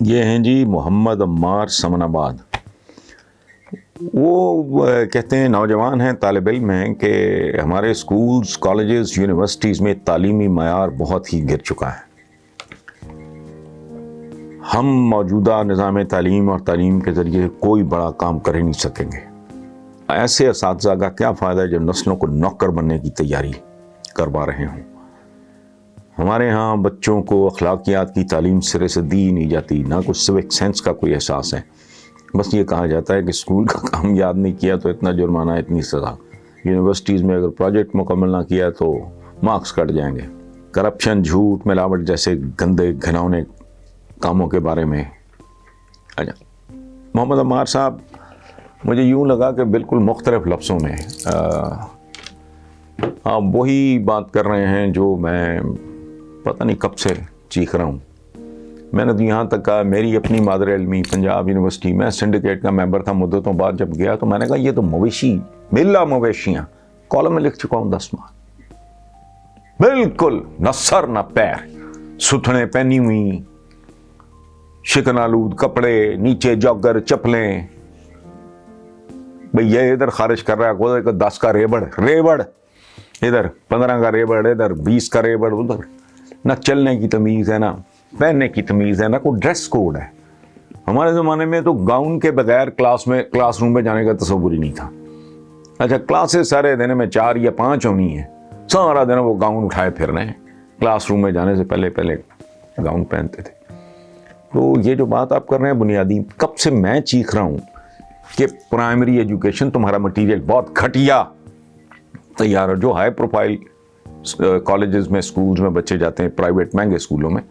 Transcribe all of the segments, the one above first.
یہ ہیں جی محمد عمار سمن آباد. وہ کہتے ہیں نوجوان ہیں، طالب علم ہیں کہ ہمارے اسکولز، کالجز، یونیورسٹیز میں تعلیمی معیار بہت ہی گر چکا ہے. ہم موجودہ نظام تعلیم اور تعلیم کے ذریعے کوئی بڑا کام کر ہی نہیں سکیں گے. ایسے اساتذہ کا کیا فائدہ ہے جو نسلوں کو نوکر بننے کی تیاری کروا رہے ہوں. ہمارے ہاں بچوں کو اخلاقیات کی تعلیم سرے سے دی نہیں جاتی، نہ کچھ سوک سینس کا کوئی احساس ہے. بس یہ کہا جاتا ہے کہ اسکول کا کام یاد نہیں کیا تو اتنا جرمانہ، اتنی سزا. یونیورسٹیز میں اگر پروجیکٹ مکمل نہ کیا تو مارکس کٹ جائیں گے. کرپشن، جھوٹ، ملاوٹ جیسے گندے گھنونے کاموں کے بارے میں. اچھا، محمد عمار صاحب، مجھے یوں لگا کہ بالکل مختلف لفظوں میں آپ وہی بات کر رہے ہیں جو میں پتہ نہیں کب سے چیخ رہا ہوں. میں نے تو یہاں تک کہا، میری اپنی مادر علمی پنجاب یونیورسٹی میں سنڈیکیٹ کا ممبر تھا مدتوں بعد. جب گیا تو میں نے کہا یہ تو مویشی، ملا مویشیاں. کالم میں لکھ چکا ہوں 10 ماہ. بالکل نہ سر نہ پیر، ستھنے پہنی ہوئی، شکن آلود کپڑے، نیچے جاگر چپلیں. بھئی یہ ادھر خارج کر رہا ہے 10 کا ریبڑ ادھر، 15 کا ریبڑ ادھر، 20 کا ریبڑ ادھر. نہ چلنے کی تمیز ہے، نہ پہننے کی تمیز ہے، نہ کوئی ڈریس کوڈ ہے. ہمارے زمانے میں تو گاؤن کے بغیر کلاس روم میں جانے کا تصور ہی نہیں تھا. اچھا، کلاسز سارے دن میں 4 یا 5 ہونی ہے، سارا دن وہ گاؤن اٹھائے پھر رہے ہیں. کلاس روم میں جانے سے پہلے گاؤن پہنتے تھے. تو یہ جو بات آپ کر رہے ہیں بنیادی، کب سے میں چیخ رہا ہوں کہ پرائمری ایجوکیشن تمہارا مٹیریل بہت گھٹیا تیار ہے. جو ہائی پروفائل کالجز میں، اسکولز میں بچے جاتے ہیں، پرائیویٹ مہنگے اسکولوں میں،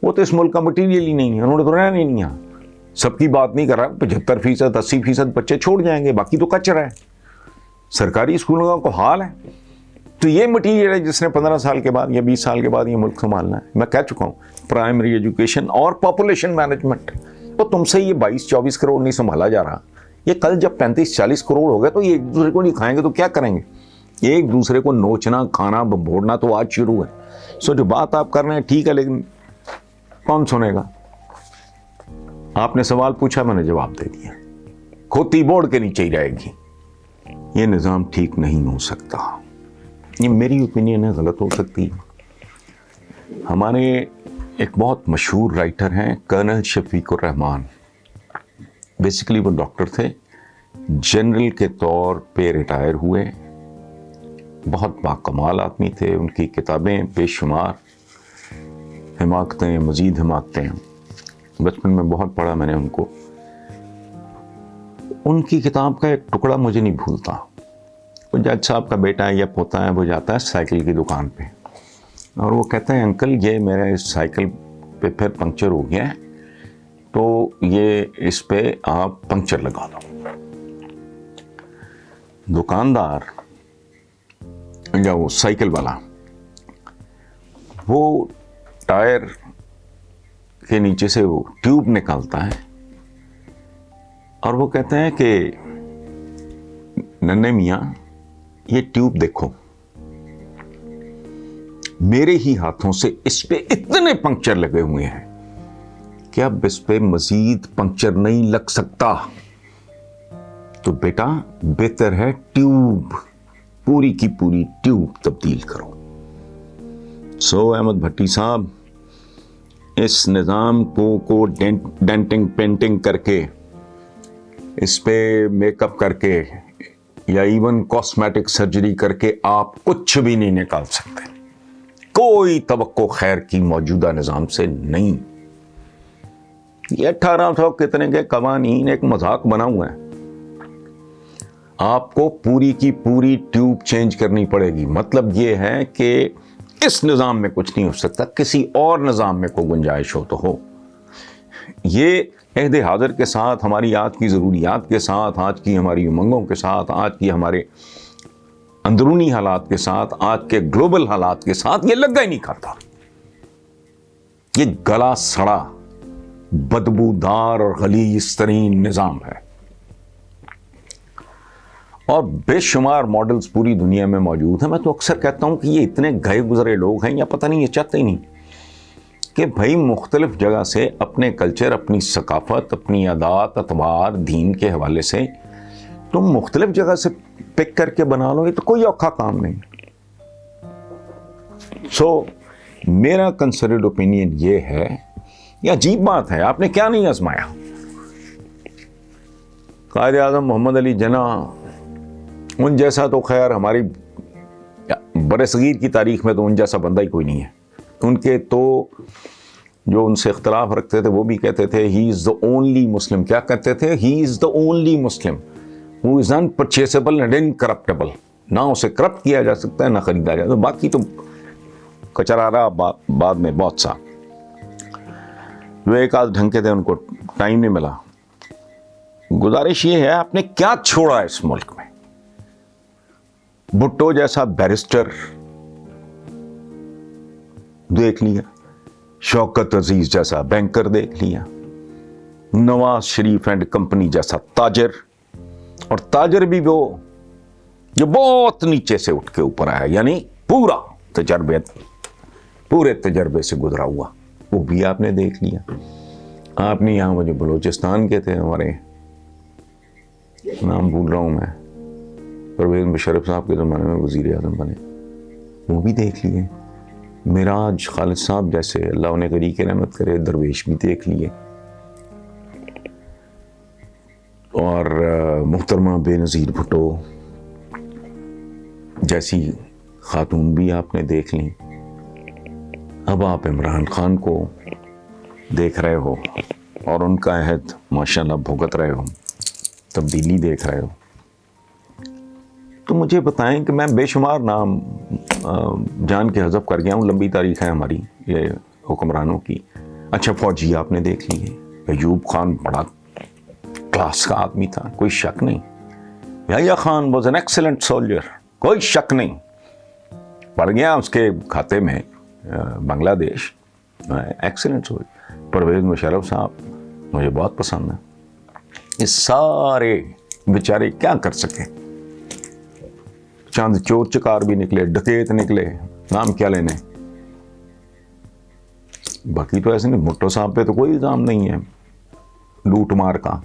وہ تو اس ملک کا مٹیریل ہی نہیں ہے. انہوں نے تو رہنا ہی نہیں ہے. سب کی بات نہیں کر رہا، 75%، 80% بچے چھوڑ جائیں گے، باقی تو کچرا ہے. سرکاری اسکولوں کا کو حال ہے. تو یہ مٹیریل ہے جس نے 15 سال کے بعد یا 20 سال کے بعد یہ ملک سنبھالنا ہے. میں کہہ چکا ہوں، پرائمری ایجوکیشن اور پاپولیشن مینجمنٹ. تو تم سے یہ 22-24 کروڑ نہیں سنبھالا جا رہا. یہ کل جب 35-40 کروڑ ہو گئے تو یہ ایک دوسرے کو نہیں کھائیں گے تو کیا کریں گے؟ ایک دوسرے کو نوچنا، کھانا، بھوڑنا تو آج شروع ہے. سو جو بات آپ کر رہے ہیں ٹھیک ہے، لیکن کون سنے گا؟ آپ نے سوال پوچھا، میں نے جواب دے دیا. کھوتی بورڈ کے نیچے ہی رہے گی. یہ نظام ٹھیک نہیں ہو سکتا. یہ میری اوپینین ہے، غلط ہو سکتی ہے. ہمارے ایک بہت مشہور رائٹر ہیں کرنل شفیق الرحمان. بیسیکلی وہ ڈاکٹر تھے، جنرل کے طور پہ ریٹائر ہوئے. بہت باکمال آدمی تھے. ان کی کتابیں بے شمار، حماقتیں، مزید حماقتیں. بچپن میں بہت پڑھا میں نے ان کو. ان کی کتاب کا ایک ٹکڑا مجھے نہیں بھولتا. وہ جج صاحب کا بیٹا ہے یا پوتا ہے، وہ جاتا ہے سائیکل کی دکان پہ اور وہ کہتا ہے انکل یہ میرے سائیکل پہ پھر پنکچر ہو گیا ہے تو یہ اس پہ آپ پنکچر لگا دو. دکاندار یا وہ سائیکل والا وہ ٹائر کے نیچے سے وہ ٹیوب نکالتا ہے اور وہ کہتے ہیں کہ ننھے میاں یہ ٹیوب دیکھو، میرے ہی ہاتھوں سے اس پہ اتنے پنکچر لگے ہوئے ہیں کہ اب اس پہ مزید پنکچر نہیں لگ سکتا. تو بیٹا بہتر ہے ٹیوب، پوری کی پوری ٹیوب تبدیل کرو. سو احمد بھٹی صاحب، اس نظام کو ڈینٹنگ پینٹنگ کر کے، اس پہ میک اپ کر کے یا ایون کاسمیٹک سرجری کر کے آپ کچھ بھی نہیں نکال سکتے. کوئی توقع خیر کی موجودہ نظام سے نہیں. یہ 1800 کتنے کے قوانین ایک مذاق بنا ہوا ہے. آپ کو پوری کی پوری ٹیوب چینج کرنی پڑے گی. مطلب یہ ہے کہ اس نظام میں کچھ نہیں ہو سکتا، کسی اور نظام میں کوئی گنجائش ہو تو ہو. یہ عہد حاضر کے ساتھ، ہماری آج کی ضروریات کے ساتھ، آج کی ہماری امنگوں کے ساتھ، آج کی ہمارے اندرونی حالات کے ساتھ، آج کے گلوبل حالات کے ساتھ یہ لگا ہی نہیں کھاتا. یہ گلا سڑا، بدبودار اور غلیظ ترین نظام ہے. اور بے شمار ماڈلز پوری دنیا میں موجود ہیں. میں تو اکثر کہتا ہوں کہ یہ اتنے گئے گزرے لوگ ہیں یا پتہ نہیں یہ چاہتے ہی نہیں کہ بھائی مختلف جگہ سے اپنے کلچر، اپنی ثقافت، اپنی عادات، اطوار، دین کے حوالے سے تم مختلف جگہ سے پک کر کے بنا لو، یہ تو کوئی اوکھا کام نہیں. میرا کنسیڈرڈ اوپینین یہ ہے، یہ عجیب بات ہے، آپ نے کیا نہیں آزمایا؟ قائد اعظم محمد علی جناح، ان جیسا تو خیر ہماری برصغیر کی تاریخ میں تو ان جیسا بندہ ہی کوئی نہیں ہے. ان کے تو جو ان سے اختلاف رکھتے تھے وہ بھی کہتے تھے ہی از دا اونلی مسلم. کیا کہتے تھے؟ He is the only Muslim who is unpurchasable and incorruptible. نہ اسے کرپٹ کیا جا سکتا ہے، نہ خریدا جا سکتا. باقی تو کچرا رہا بعد میں بہت سا. جو ایک آدھ ڈھنگ کے تھے ان کو ٹائم نہیں ملا. گزارش یہ ہے، آپ نے کیا چھوڑا اس ملک میں؟ بھٹو جیسا بیرسٹر دیکھ لیا، شوکت عزیز جیسا بینکر دیکھ لیا، نواز شریف اینڈ کمپنی جیسا تاجر، اور تاجر بھی وہ جو بہت نیچے سے اٹھ کے اوپر آیا، یعنی پورے تجربے سے گزرا ہوا، وہ بھی آپ نے دیکھ لیا. آپ نے یہاں وہ جو بلوچستان کے تھے ہمارے، نام بھول رہا ہوں میں، پرویز مشرف صاحب کے زمانے میں وزیر اعظم بنے، وہ بھی دیکھ لیے. معراج خالد صاحب جیسے، اللہ انہیں غنی کی رحمت کرے، درویش بھی دیکھ لیے. اور محترمہ بے نظیر بھٹو جیسی خاتون بھی آپ نے دیکھ لیں. اب آپ عمران خان کو دیکھ رہے ہو اور ان کا عہد ماشاءاللہ بھگت رہے ہو، تبدیلی دیکھ رہے ہو. تو مجھے بتائیں کہ میں بے شمار نام جان کے حذف کر گیا ہوں، لمبی تاریخ ہے ہماری یہ حکمرانوں کی. اچھا، فوجی آپ نے دیکھ لی ہے. ایوب خان بڑا کلاس کا آدمی تھا، کوئی شک نہیں. Yahya Khan was an excellent soldier, کوئی شک نہیں. پڑ گیا اس کے کھاتے میں بنگلہ دیش، ایکسلنٹ سولجر. پرویز مشرف صاحب مجھے بہت پسند ہے. یہ سارے بیچارے کیا کر سکے؟ چند چور چکار بھی نکلے، ڈکیت نکلے، نام کیا لینے. باقی تو ایسے نہیں. بھٹو صاحب پہ تو کوئی الزام نہیں ہے لوٹ مار کا.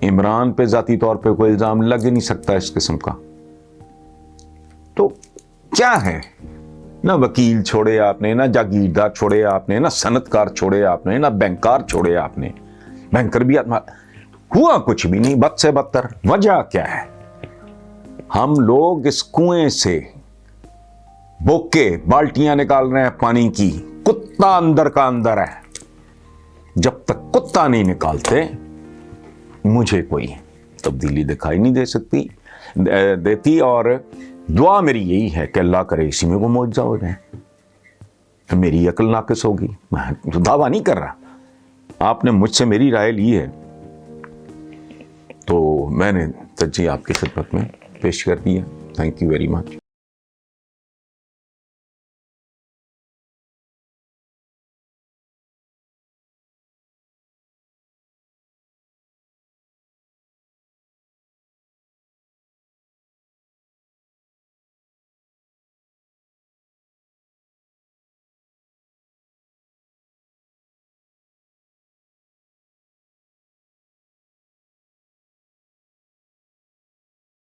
عمران پہ ذاتی طور پہ کوئی الزام لگ ہی نہیں سکتا اس قسم کا. تو کیا ہے؟ نہ وکیل چھوڑے آپ نے، نہ جاگیردار چھوڑے آپ نے، نہ صنعت کار چھوڑے آپ نے، نہ بینکار چھوڑے آپ نے. بینکر بھی ہوا کچھ بھی نہیں، بد سے بدتر. وجہ کیا ہے؟ ہم لوگ اس کنویں سے بوکے بالٹیاں نکال رہے ہیں پانی کی، کتا اندر کا اندر ہے. جب تک کتا نہیں نکالتے مجھے کوئی تبدیلی دکھائی نہیں دیتی. اور دعا میری یہی ہے کہ اللہ کرے اسی میں وہ معجزہ ہو جائے. میری عقل ناقص ہوگی، میں دعویٰ نہیں کر رہا. آپ نے مجھ سے میری رائے لی ہے تو میں نے ترجیح آپ کی خدمت میں پیش کر دی ہے. Thank you very much.